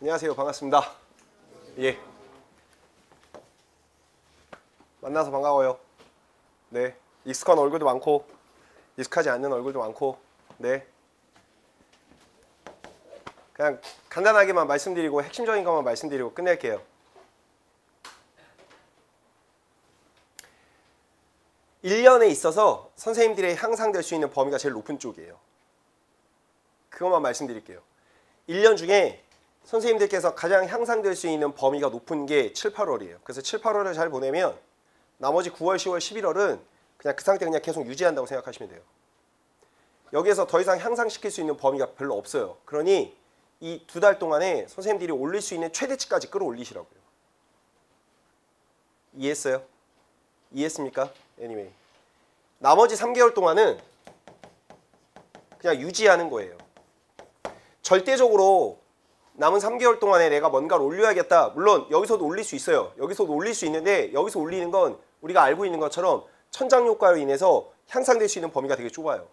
안녕하세요. 반갑습니다. 예. 만나서 반가워요. 네. 익숙한 얼굴도 많고 익숙하지 않는 얼굴도 많고 네. 그냥 간단하게만 말씀드리고 핵심적인 것만 말씀드리고 끝낼게요. 1년에 있어서 선생님들이 향상될 수 있는 범위가 제일 높은 쪽이에요. 그것만 말씀드릴게요. 1년 중에 선생님들께서 가장 향상될 수 있는 범위가 높은 게 7, 8월이에요. 그래서 7, 8월을 잘 보내면 나머지 9월, 10월, 11월은 그냥 그 상태 그냥 계속 유지한다고 생각하시면 돼요. 여기에서 더 이상 향상시킬 수 있는 범위가 별로 없어요. 그러니 이 2달 동안에 선생님들이 올릴 수 있는 최대치까지 끌어올리시라고요. 이해했어요? 이해했습니까? anyway. 나머지 3개월 동안은 그냥 유지하는 거예요. 절대적으로 남은 3개월 동안에 내가 뭔가를 올려야겠다. 물론 여기서도 올릴 수 있어요. 여기서도 올릴 수 있는데 여기서 올리는 건 우리가 알고 있는 것처럼 천장 효과로 인해서 향상될 수 있는 범위가 되게 좁아요.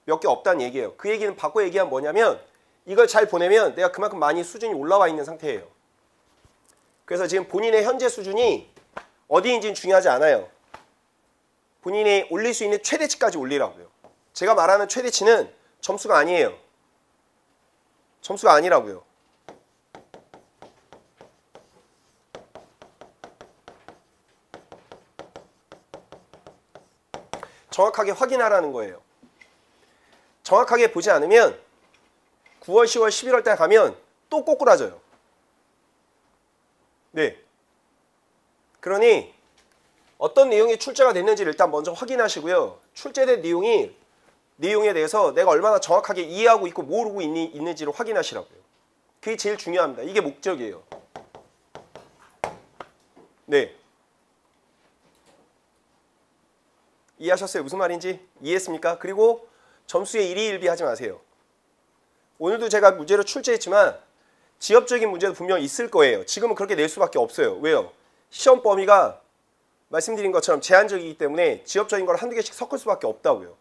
몇 개 없다는 얘기예요. 그 얘기는 바꿔 얘기하면 뭐냐면 이걸 잘 보내면 내가 그만큼 많이 수준이 올라와 있는 상태예요. 그래서 지금 본인의 현재 수준이 어디인지는 중요하지 않아요. 본인이 올릴 수 있는 최대치까지 올리라고요. 제가 말하는 최대치는 점수가 아니에요. 점수가 아니라고요. 정확하게 확인하라는 거예요. 정확하게 보지 않으면 9월, 10월, 11월 때 가면 또 꼬꾸라져요. 네. 그러니 어떤 내용이 출제가 됐는지를 일단 먼저 확인하시고요. 출제된 내용에 대해서 내가 얼마나 정확하게 이해하고 있고 모르고 있는지를 확인하시라고요. 그게 제일 중요합니다. 이게 목적이에요. 네. 이해하셨어요? 무슨 말인지? 이해했습니까? 그리고 점수에 일희일비 하지 마세요. 오늘도 제가 문제를 출제했지만 지엽적인 문제도 분명 있을 거예요. 지금은 그렇게 낼 수밖에 없어요. 왜요? 시험 범위가 말씀드린 것처럼 제한적이기 때문에 지엽적인 걸 한두 개씩 섞을 수밖에 없다고요.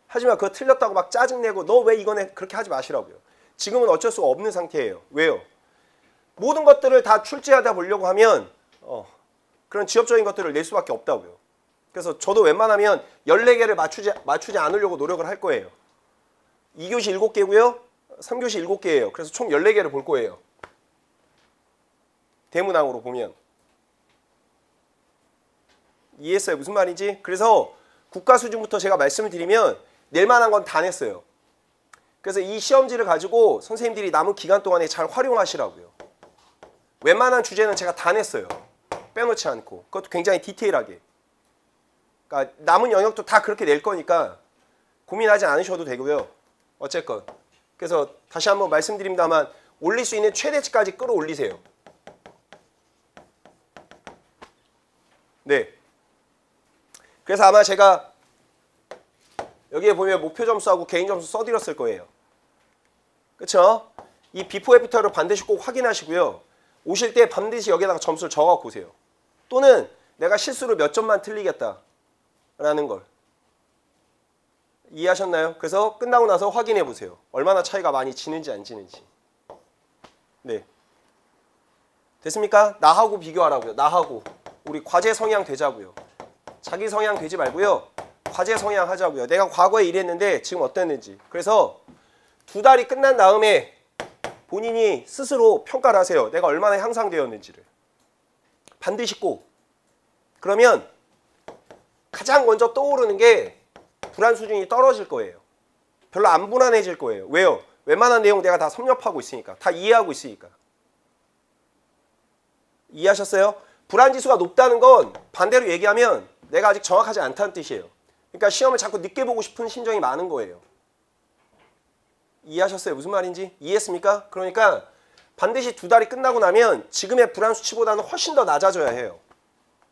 하지만 그거 틀렸다고 막 짜증내고 너 왜 이거네 그렇게 하지 마시라고요. 지금은 어쩔 수가 없는 상태예요. 왜요? 모든 것들을 다 출제하다 보려고 하면 그런 지엽적인 것들을 낼 수밖에 없다고요. 그래서 저도 웬만하면 14개를 맞추지 않으려고 노력을 할 거예요. 2교시 7개고요. 3교시 7개예요. 그래서 총 14개를 볼 거예요. 대문항으로 보면. 이해했어요? 무슨 말인지? 그래서 국가 수준부터 제가 말씀을 드리면 낼 만한 건 다 냈어요. 그래서 이 시험지를 가지고 선생님들이 남은 기간 동안에 잘 활용하시라고요. 웬만한 주제는 제가 다 냈어요. 빼놓지 않고. 그것도 굉장히 디테일하게. 그러니까 남은 영역도 다 그렇게 낼 거니까 고민하지 않으셔도 되고요. 어쨌건. 그래서 다시 한번 말씀드립니다만 올릴 수 있는 최대치까지 끌어올리세요. 네. 그래서 아마 제가 여기에 보면 목표 점수하고 개인 점수 써드렸을 거예요. 그쵸? 이 비포 애프터를 반드시 꼭 확인하시고요. 오실 때 반드시 여기다가 점수를 적어갖고 오세요. 또는 내가 실수로 몇 점만 틀리겠다 라는 걸. 이해하셨나요? 그래서 끝나고 나서 확인해 보세요. 얼마나 차이가 많이 지는지 안 지는지. 네. 됐습니까? 나하고 비교하라고요. 나하고. 우리 과제 성향 되자고요. 자기 성향 되지 말고요. 과제 성향 하자고요. 내가 과거에 이랬는데 지금 어땠는지. 그래서 2달이 끝난 다음에 본인이 스스로 평가를 하세요. 내가 얼마나 향상되었는지를. 반드시 꼭. 그러면 가장 먼저 떠오르는 게 불안 수준이 떨어질 거예요. 별로 안 불안해질 거예요. 왜요? 웬만한 내용 내가 다 섭렵하고 있으니까. 다 이해하고 있으니까. 이해하셨어요? 불안지수가 높다는 건 반대로 얘기하면 내가 아직 정확하지 않다는 뜻이에요. 그러니까 시험을 자꾸 늦게 보고 싶은 심정이 많은 거예요. 이해하셨어요? 무슨 말인지? 이해했습니까? 그러니까 반드시 2달이 끝나고 나면 지금의 불안 수치보다는 훨씬 더 낮아져야 해요.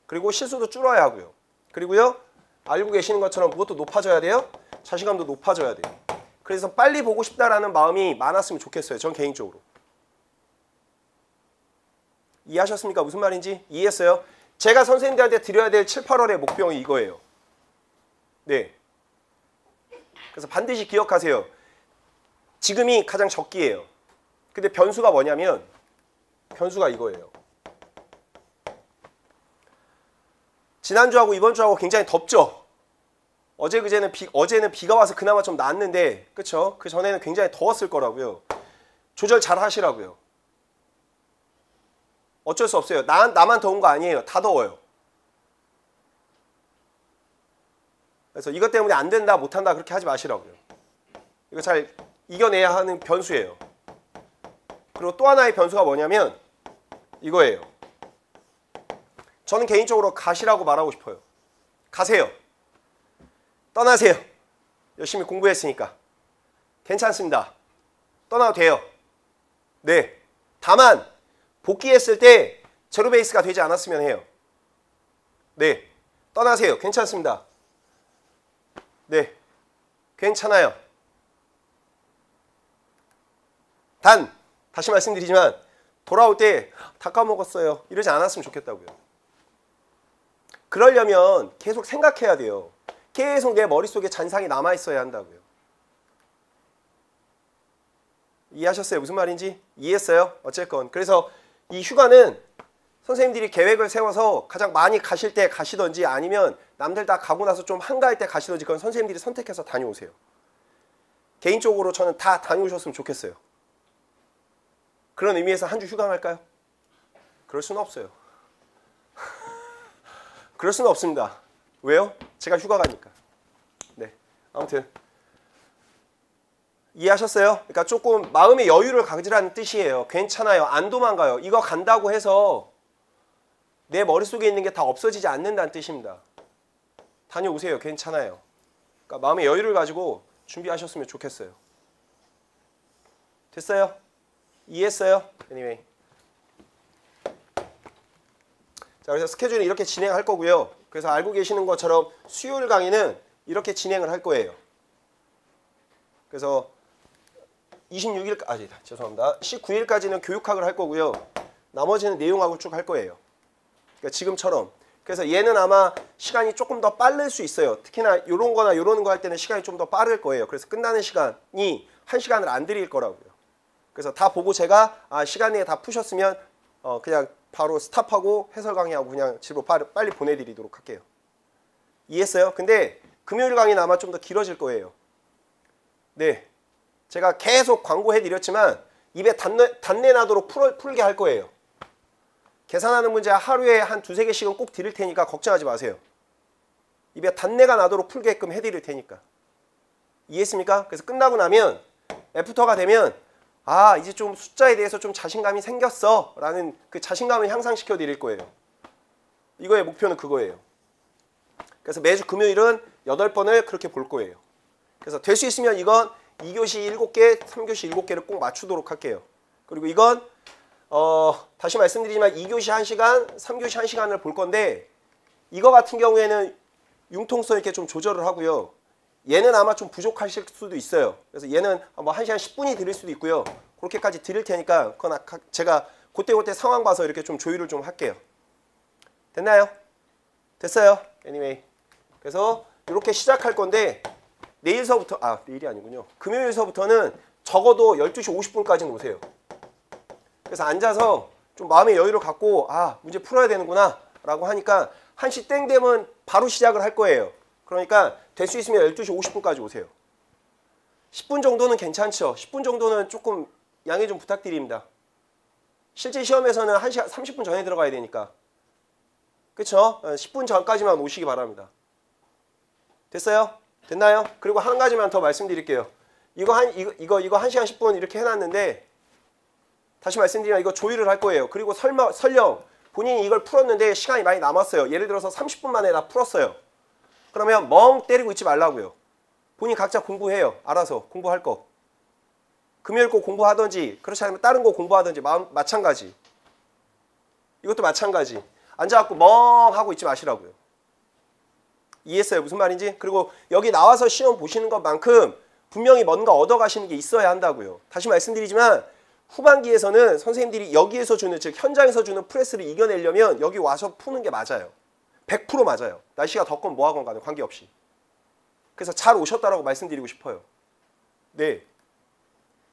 그리고 실수도 줄어야 하고요. 그리고요. 알고 계시는 것처럼 무엇도 높아져야 돼요? 자신감도 높아져야 돼요. 그래서 빨리 보고 싶다라는 마음이 많았으면 좋겠어요. 전 개인적으로. 이해하셨습니까? 무슨 말인지? 이해했어요? 제가 선생님들한테 드려야 될 7, 8월의 목표는 이거예요. 네. 그래서 반드시 기억하세요. 지금이 가장 적기예요. 근데 변수가 뭐냐면 변수가 이거예요. 지난주하고 이번 주하고 굉장히 덥죠? 어제는 비가 와서 그나마 좀 나았는데, 그쵸? 그 전에는 굉장히 더웠을 거라고요. 조절 잘 하시라고요. 어쩔 수 없어요. 나만 더운 거 아니에요. 다 더워요. 그래서 이것 때문에 안 된다, 못 한다 그렇게 하지 마시라고요. 이거 잘 이겨내야 하는 변수예요. 그리고 또 하나의 변수가 뭐냐면 이거예요. 저는 개인적으로 가시라고 말하고 싶어요. 가세요. 떠나세요. 열심히 공부했으니까. 괜찮습니다. 떠나도 돼요. 네. 다만 복귀했을 때 제로 베이스가 되지 않았으면 해요. 네. 떠나세요. 괜찮습니다. 네. 괜찮아요. 단 다시 말씀드리지만 돌아올 때 다 까먹었어요. 이러지 않았으면 좋겠다고요. 그러려면 계속 생각해야 돼요. 계속 내 머릿속에 잔상이 남아있어야 한다고요. 이해하셨어요? 무슨 말인지? 이해했어요? 어쨌건. 그래서 이 휴가는 선생님들이 계획을 세워서 가장 많이 가실 때 가시던지 아니면 남들 다 가고 나서 좀 한가할 때 가시던지 그건 선생님들이 선택해서 다녀오세요. 개인적으로 저는 다 다녀오셨으면 좋겠어요. 그런 의미에서 한 주 휴가 갈까요? 그럴 수는 없어요. 그럴 수는 없습니다. 왜요? 제가 휴가 가니까. 네. 아무튼 이해하셨어요? 그러니까 조금 마음의 여유를 가지라는 뜻이에요. 괜찮아요. 안 도망가요. 이거 간다고 해서 내 머릿속에 있는 게 다 없어지지 않는다는 뜻입니다. 다녀오세요. 괜찮아요. 그러니까 마음의 여유를 가지고 준비하셨으면 좋겠어요. 됐어요? 이해했어요? Anyway. 자, 그래서 스케줄은 이렇게 진행할 거고요. 그래서 알고 계시는 것처럼 수요일 강의는 이렇게 진행을 할 거예요. 그래서 죄송합니다. 19일까지는 교육학을 할 거고요. 나머지는 내용학을 쭉 할 거예요. 그러니까 지금처럼. 그래서 얘는 아마 시간이 조금 더 빠를 수 있어요. 특히나 요런 거나 요런 거 할 때는 시간이 좀 더 빠를 거예요. 그래서 끝나는 시간이 1시간을 안 드릴 거라고요. 그래서 다 보고 제가 시간 내에 다 푸셨으면 그냥 바로 스탑하고 해설 강의하고 그냥 집으로 빨리 보내드리도록 할게요. 이해했어요? 근데 금요일 강의는 아마 좀 더 길어질 거예요. 네, 제가 계속 광고해드렸지만 입에 단내 나도록 풀게 할 거예요. 계산하는 문제 하루에 한 2-3개씩은 꼭 드릴 테니까 걱정하지 마세요. 입에 단내가 나도록 풀게끔 해드릴 테니까. 이해했습니까? 그래서 끝나고 나면 애프터가 되면 이제 좀 숫자에 대해서 좀 자신감이 생겼어 라는 그 자신감을 향상시켜 드릴 거예요. 이거의 목표는 그거예요. 그래서 매주 금요일은 8번을 그렇게 볼 거예요. 그래서 될 수 있으면 이건 2교시 7개, 3교시 7개를 꼭 맞추도록 할게요. 그리고 이건 다시 말씀드리지만 2교시 1시간, 3교시 1시간을 볼 건데 이거 같은 경우에는 융통성 있게 좀 조절을 하고요. 얘는 아마 좀 부족하실 수도 있어요. 그래서 얘는 뭐 1시간 10분이 드릴 수도 있고요. 그렇게까지 드릴 테니까 그건 제가 그때 상황 봐서 이렇게 좀 조율을 좀 할게요. 됐나요? 됐어요? Anyway. 그래서 이렇게 시작할 건데 내일서부터 내일이 아니군요. 금요일서부터는 적어도 12시 50분까지는 오세요. 그래서 앉아서 좀 마음의 여유를 갖고 문제 풀어야 되는구나 라고 하니까 1시 땡 되면 바로 시작을 할 거예요. 그러니까 될 수 있으면 12시 50분까지 오세요. 10분 정도는 괜찮죠. 10분 정도는 조금 양해 좀 부탁드립니다. 실제 시험에서는 1시간 30분 전에 들어가야 되니까. 그쵸? 10분 전까지만 오시기 바랍니다. 됐어요? 됐나요? 그리고 한 가지만 더 말씀드릴게요. 이거 1시간 10분 이렇게 해놨는데 다시 말씀드리면 이거 조율을 할 거예요. 그리고 설령 본인이 이걸 풀었는데 시간이 많이 남았어요. 예를 들어서 30분 만에 다 풀었어요. 그러면 멍 때리고 있지 말라고요. 본인 각자 공부해요. 알아서 공부할 거. 금요일 거 공부하든지 그렇지 않으면 다른 거 공부하든지 마찬가지. 이것도 마찬가지. 앉아갖고 멍 하고 있지 마시라고요. 이해했어요? 무슨 말인지? 그리고 여기 나와서 시험 보시는 것만큼 분명히 뭔가 얻어가시는 게 있어야 한다고요. 다시 말씀드리지만 후반기에서는 선생님들이 여기에서 주는, 즉 현장에서 주는 프레스를 이겨내려면 여기 와서 푸는 게 맞아요. 100% 맞아요. 날씨가 덥건 뭐하건 간에 관계없이. 그래서 잘 오셨다라고 말씀드리고 싶어요. 네.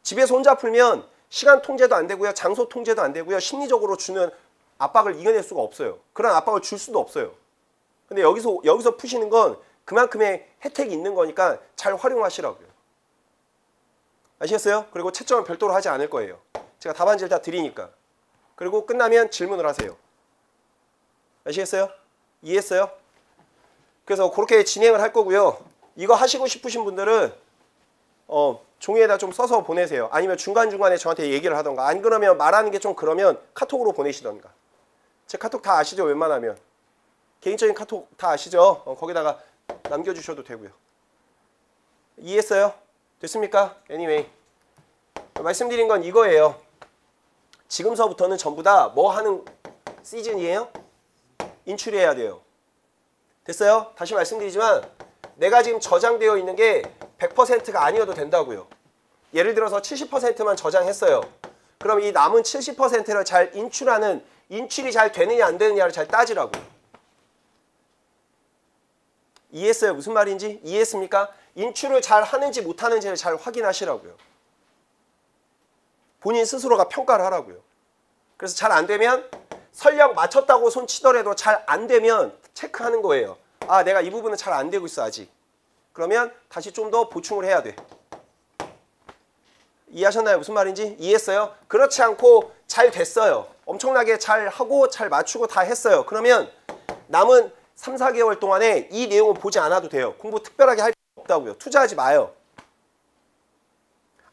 집에서 혼자 풀면 시간 통제도 안 되고요. 장소 통제도 안 되고요. 심리적으로 주는 압박을 이겨낼 수가 없어요. 그런 압박을 줄 수도 없어요. 근데 여기서 푸시는 건 그만큼의 혜택이 있는 거니까 잘 활용하시라고요. 아시겠어요? 그리고 채점은 별도로 하지 않을 거예요. 제가 답안지를 다 드리니까. 그리고 끝나면 질문을 하세요. 아시겠어요? 이해했어요? 그래서 그렇게 진행을 할 거고요. 이거 하시고 싶으신 분들은 종이에다 좀 써서 보내세요. 아니면 중간중간에 저한테 얘기를 하던가. 안 그러면 말하는 게 좀 그러면 카톡으로 보내시던가. 제 카톡 다 아시죠? 웬만하면. 개인적인 카톡 다 아시죠? 거기다가 남겨주셔도 되고요. 이해했어요? 됐습니까? Anyway. 말씀드린 건 이거예요. 지금서부터는 전부 다 뭐 하는 시즌이에요? 인출해야 돼요. 됐어요? 다시 말씀드리지만 내가 지금 저장되어 있는 게 100%가 아니어도 된다고요. 예를 들어서 70%만 저장했어요. 그럼 이 남은 70%를 잘 인출이 잘 되느냐 안 되느냐를 잘 따지라고요. 이해했어요? 무슨 말인지? 이해했습니까? 인출을 잘 하는지 못하는지를 잘 확인하시라고요. 본인 스스로가 평가를 하라고요. 그래서 잘 안 되면 설령 맞췄다고 손 치더라도 잘 안 되면 체크하는 거예요. 아, 내가 이 부분은 잘 안 되고 있어 아직. 그러면 다시 좀 더 보충을 해야 돼. 이해하셨나요? 무슨 말인지? 이해했어요? 그렇지 않고 잘 됐어요. 엄청나게 잘 하고 잘 맞추고 다 했어요. 그러면 남은 3, 4개월 동안에 이 내용을 보지 않아도 돼요. 공부 특별하게 할 필요 없다고요. 투자하지 마요.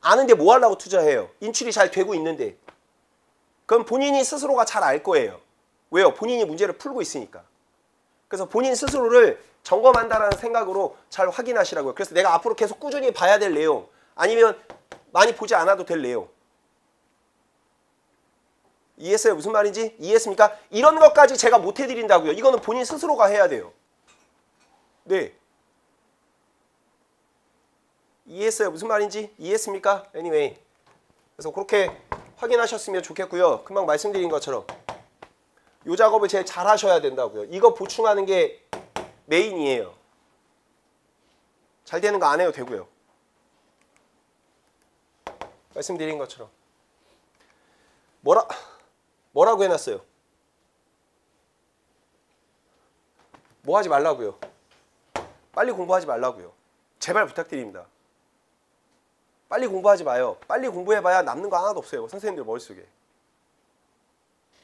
아는데 뭐 하려고 투자해요? 인출이 잘 되고 있는데. 그럼 본인이 스스로가 잘 알 거예요. 왜요? 본인이 문제를 풀고 있으니까. 그래서 본인 스스로를 점검한다라는 생각으로 잘 확인하시라고요. 그래서 내가 앞으로 계속 꾸준히 봐야 될 내용, 아니면 많이 보지 않아도 될 내용. 이해했어요? 무슨 말인지? 이해했습니까? 이런 것까지 제가 못 해드린다고요. 이거는 본인 스스로가 해야 돼요. 네. 이해했어요? 무슨 말인지? 이해했습니까? Anyway. 그래서 그렇게 확인하셨으면 좋겠고요. 금방 말씀드린 것처럼 이 작업을 제일 잘 하셔야 된다고요. 이거 보충하는 게 메인이에요. 잘 되는 거 안 해도 되고요. 말씀드린 것처럼. 뭐라고 해놨어요? 뭐 하지 말라고요? 빨리 공부하지 말라고요. 제발 부탁드립니다. 빨리 공부하지 마요. 빨리 공부해봐야 남는 거 하나도 없어요. 선생님들 머릿속에.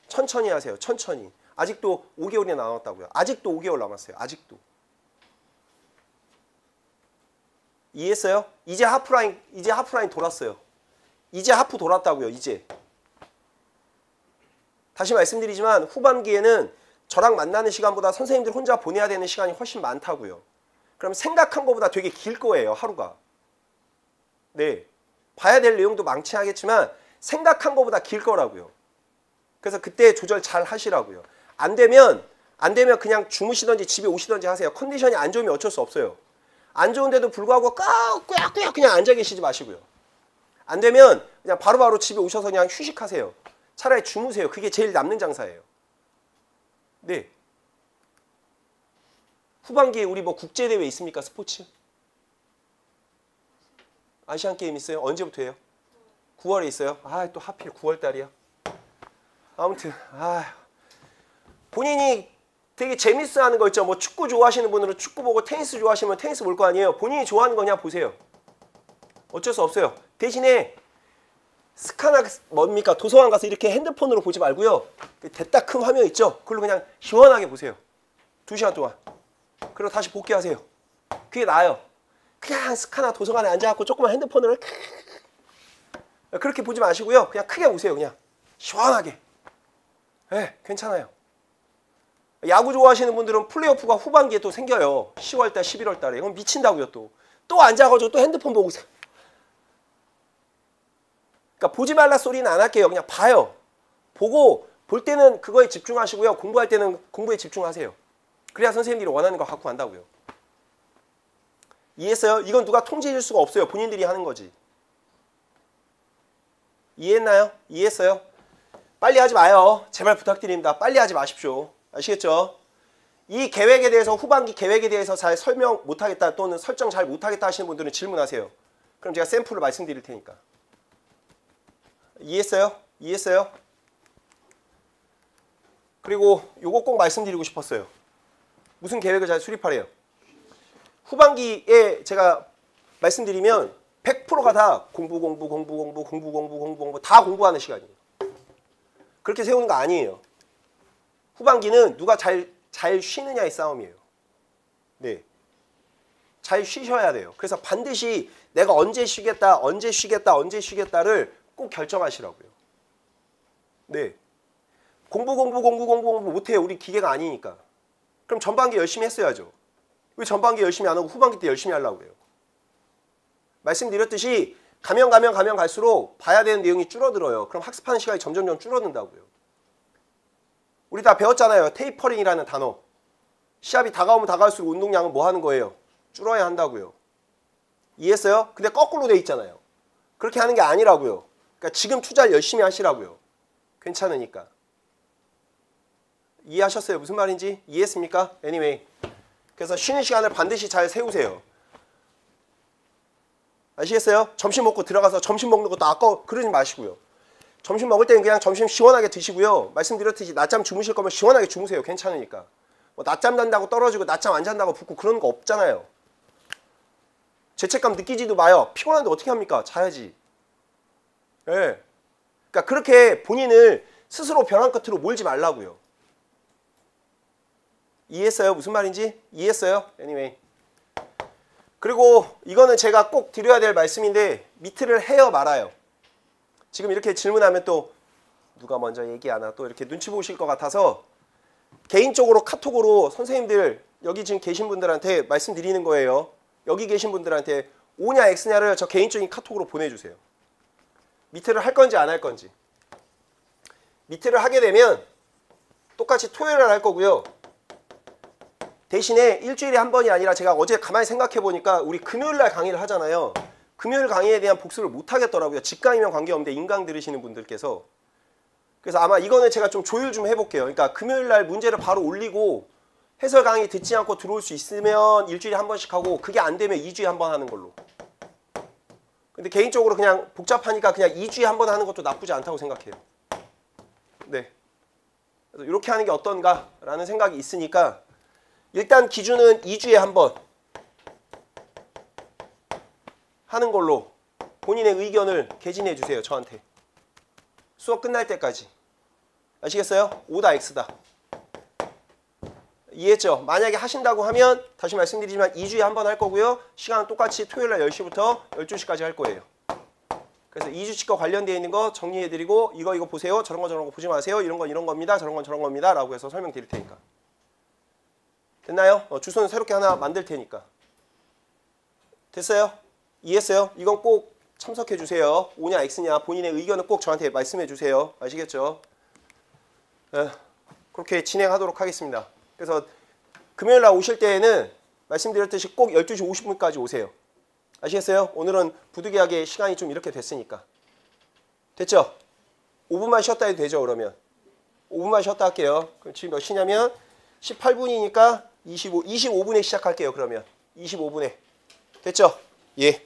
천천히 하세요. 천천히. 아직도 5개월이 남았다고요. 아직도 5개월 남았어요. 아직도. 이해했어요? 이제 하프라인 돌았어요. 이제 하프 돌았다고요. 이제. 다시 말씀드리지만 후반기에는 저랑 만나는 시간보다 선생님들 혼자 보내야 되는 시간이 훨씬 많다고요. 그럼 생각한 것보다 되게 길 거예요. 하루가. 네. 봐야 될 내용도 많지 하겠지만 생각한 것보다 길 거라고요. 그래서 그때 조절 잘 하시라고요. 안 되면 그냥 주무시던지 집에 오시던지 하세요. 컨디션이 안 좋으면 어쩔 수 없어요. 안 좋은데도 불구하고 꾸역꾸역 그냥 앉아 계시지 마시고요. 안 되면 그냥 바로바로 집에 오셔서 그냥 휴식하세요. 차라리 주무세요. 그게 제일 남는 장사예요. 네. 후반기에 우리 뭐 국제대회 있습니까? 스포츠? 아시안게임 있어요? 언제부터 해요? 9월에 있어요? 아, 또 하필 9월달이야. 아무튼 본인이 되게 재밌어하는 거 있죠. 뭐 축구 좋아하시는 분들은 축구 보고 테니스 좋아하시면 테니스 볼 거 아니에요. 본인이 좋아하는 거 그냥 보세요. 어쩔 수 없어요. 대신에 스카나 뭡니까? 도서관 가서 이렇게 핸드폰으로 보지 말고요. 됐다 큰 화면 있죠? 그걸로 그냥 시원하게 보세요. 2시간 동안. 그리고 다시 복귀하세요. 그게 나아요. 그냥 스카나 도서관에 앉아갖고 조그만 핸드폰을 그렇게 보지 마시고요. 그냥 크게 보세요. 그냥 시원하게. 네, 괜찮아요. 야구 좋아하시는 분들은 플레이오프가 후반기에 또 생겨요. 10월달, 11월달에. 그럼 미친다고요. 또 앉아가지고 또 핸드폰 보고. 그러니까 보지 말라 소리는 안 할게요. 그냥 봐요. 보고 볼 때는 그거에 집중하시고요. 공부할 때는 공부에 집중하세요. 그래야 선생님들이 원하는 거 갖고 간다고요. 이해했어요? 이건 누가 통제해 줄 수가 없어요. 본인들이 하는 거지. 이해했나요? 이해했어요? 빨리 하지 마요. 제발 부탁드립니다. 빨리 하지 마십시오. 아시겠죠? 이 계획에 대해서 후반기 계획에 대해서 잘 설명 못하겠다 또는 설정 잘 못하겠다 하시는 분들은 질문하세요. 그럼 제가 샘플을 말씀드릴 테니까. 이해했어요? 이해했어요? 그리고 요거 꼭 말씀드리고 싶었어요. 무슨 계획을 잘 수립하래요? 후반기에 제가 말씀드리면 100%가 다 공부 다 공부하는 시간이에요. 그렇게 세우는 거 아니에요. 후반기는 누가 잘 쉬느냐의 싸움이에요. 네, 잘 쉬셔야 돼요. 그래서 반드시 내가 언제 쉬겠다를 꼭 결정하시라고요. 네, 공부 못해요. 우리 기계가 아니니까. 그럼 전반기 열심히 했어야죠. 왜 전반기 열심히 안 하고 후반기 때 열심히 하려고 그래요? 말씀드렸듯이 가면 갈수록 봐야 되는 내용이 줄어들어요. 그럼 학습하는 시간이 점점 줄어든다고요. 우리 다 배웠잖아요. 테이퍼링이라는 단어. 시합이 다가오면 다가올수록 운동량은 뭐 하는 거예요? 줄어야 한다고요. 이해했어요? 근데 거꾸로 돼 있잖아요. 그렇게 하는 게 아니라고요. 그러니까 지금 투자를 열심히 하시라고요. 괜찮으니까. 이해하셨어요? 무슨 말인지? 이해했습니까? Anyway. 그래서 쉬는 시간을 반드시 잘 세우세요. 아시겠어요? 점심 먹고 들어가서 점심 먹는 것도 아까워 그러지 마시고요. 점심 먹을 때는 그냥 점심 시원하게 드시고요. 말씀드렸듯이 낮잠 주무실 거면 시원하게 주무세요. 괜찮으니까. 뭐 낮잠 잔다고 떨어지고 낮잠 안 잔다고 붓고 그런 거 없잖아요. 죄책감 느끼지도 마요. 피곤한데 어떻게 합니까? 자야지. 예. 네. 그러니까 그렇게 본인을 스스로 벼랑 끝으로 몰지 말라고요. 이해했어요? 무슨 말인지? 이해했어요? Anyway. 그리고 이거는 제가 꼭 드려야 될 말씀인데 미트를 해요 말아요? 지금 이렇게 질문하면 또 누가 먼저 얘기하나 또 이렇게 눈치 보실 것 같아서 개인적으로 카톡으로 선생님들 여기 지금 계신 분들한테 말씀드리는 거예요. 여기 계신 분들한테 O냐 X냐를 저 개인적인 카톡으로 보내주세요. 미트를 할 건지 안 할 건지. 미트를 하게 되면 똑같이 토요일에 할 거고요. 대신에 일주일에 한 번이 아니라 제가 어제 가만히 생각해 보니까 우리 금요일날 강의를 하잖아요. 금요일 강의에 대한 복습을 못 하겠더라고요. 직강이면 관계없는데 인강 들으시는 분들께서. 그래서 아마 이거는 제가 좀 조율 좀 해볼게요. 그러니까 금요일날 문제를 바로 올리고 해설 강의 듣지 않고 들어올 수 있으면 일주일에 한 번씩 하고 그게 안 되면 2주에 한 번 하는 걸로. 근데 개인적으로 그냥 복잡하니까 그냥 2주에 한 번 하는 것도 나쁘지 않다고 생각해요. 네. 그래서 이렇게 하는 게 어떤가라는 생각이 있으니까 일단 기준은 2주에 한 번 하는 걸로 본인의 의견을 개진해 주세요. 저한테. 수업 끝날 때까지. 아시겠어요? O다 X다. 이해했죠? 만약에 하신다고 하면 다시 말씀드리지만 2주에 한 번 할 거고요. 시간은 똑같이 토요일날 10시부터 12시까지 할 거예요. 그래서 2주치과 관련되어 있는 거 정리해드리고 이거 보세요. 저런 거 보지 마세요. 이런 건 이런 겁니다. 저런 건 저런 겁니다. 라고 해서 설명드릴 테니까. 됐나요? 주소는 새롭게 하나 만들 테니까. 됐어요? 이해했어요? 이건 꼭 참석해 주세요. O냐 X냐 본인의 의견을 꼭 저한테 말씀해 주세요. 아시겠죠? 그렇게 진행하도록 하겠습니다. 그래서 금요일 날 오실 때에는 말씀드렸듯이 꼭 12시 50분까지 오세요. 아시겠어요? 오늘은 부득이하게 시간이 좀 이렇게 됐으니까. 됐죠? 5분만 쉬었다 해도 되죠, 그러면? 5분만 쉬었다 할게요. 그럼 지금 몇 시냐면 18분이니까 25분에 시작할게요, 그러면. 25분에. 됐죠? 예.